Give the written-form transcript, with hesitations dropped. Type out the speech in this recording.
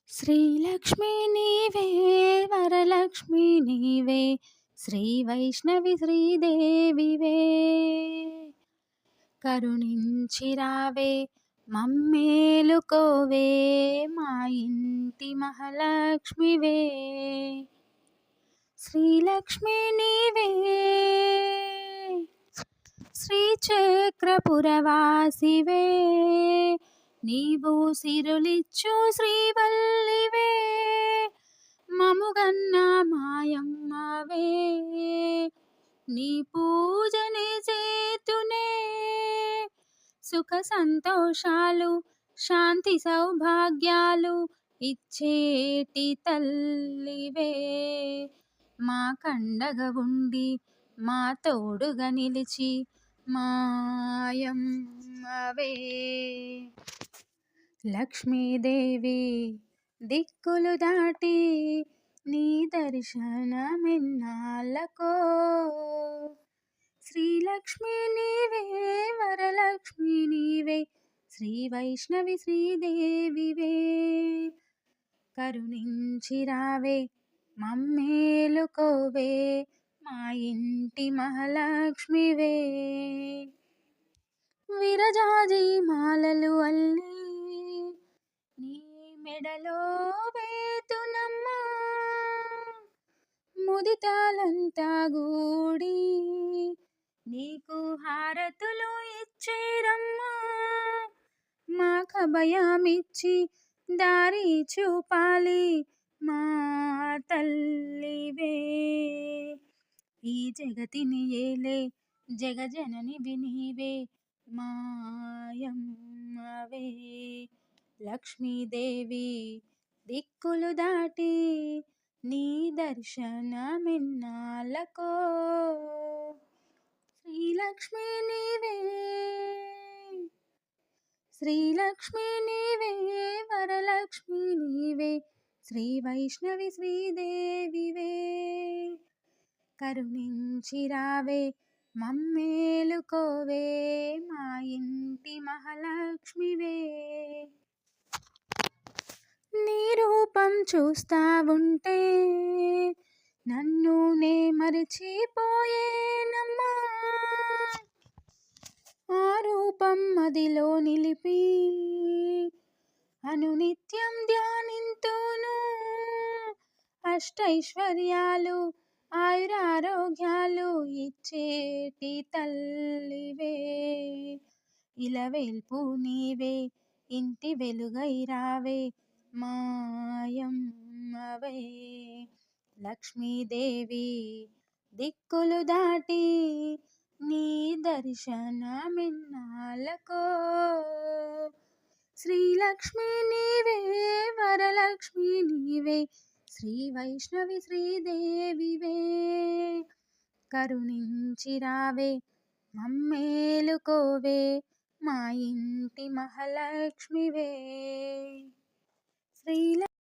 శ్రీలక్ష్మి నీవే వరలక్ష్మి నీవే శ్రీ వైష్ణవి శ్రీదేవివే కరుణించి రావే మమ్మేలుకోవే మా ఇంటి మహాలక్ష్మివే శ్రీలక్ష్మి నీవే శ్రీచక్రపురవాసివే నీవు సిరులిచ్చు శ్రీవల్లివే మముగన్న మాయమ్మవే నీ పూజనే చేతునే సుఖ సంతోషాలు శాంతి సౌభాగ్యాలు ఇచ్చేటి తల్లివే మా కండగా ఉండి మా తోడుగా నిలిచి మాయమ్మవే లక్ష్మీదేవి దిక్కులు దాటి నీ దర్శనమెన్నాళ్ళకో శ్రీలక్ష్మి నీవే వరలక్ష్మి నీవే శ్రీ వైష్ణవి శ్రీదేవివే కరుణించి రావే మమ్మేలుకోవే మా ఇంటి మహాలక్ష్మివే విరజాజి మాలలు అల్లి నీ మెడలో వేతునమ్మా ముదితాలంతా గూడి నీకు హారతులు ఇచ్చేరమ్మా మా కభయమిచ్చి దారి చూపాలి మా తల్లివే ఈ జగతిని ఏలే జగజననివి నీవే మాయమ్మవే లక్ష్మీదేవి దిక్కులు దాటి నీ దర్శనమెన్నాళ్ళకో శ్రీలక్ష్మి నీవే శ్రీలక్ష్మి నీవే వరలక్ష్మి నీవే శ్రీ వైష్ణవి శ్రీదేవివే కరుణించి రావే మమ్మేలుకోవే మా ఇంటి మహాలక్ష్మివే నీ రూపం చూస్తా ఉంటే నన్ను నే మరిచిపోయేనమ్మా ఆ రూపం మదిలో నిలిపి అనునిత్యం ధ్యానింతును అష్టైశ్వర్యాలు ఆయురారోగ్యాలు ఇచ్చేటి తల్లివే ఇలవేల్పు నీవే ఇంటి వెలుగై రావే మాయమ్మవే లక్ష్మీదేవి దిక్కులు దాటి నీ దర్శనమెన్నాళ్ళకో శ్రీలక్ష్మి నీవే వరలక్ష్మి నీవే శ్రీ వైష్ణవి శ్రీదేవివే కరుణించి రావే మమ్మేలుకోవే మా ఇంటి మహాలక్ష్మివే శ్రీ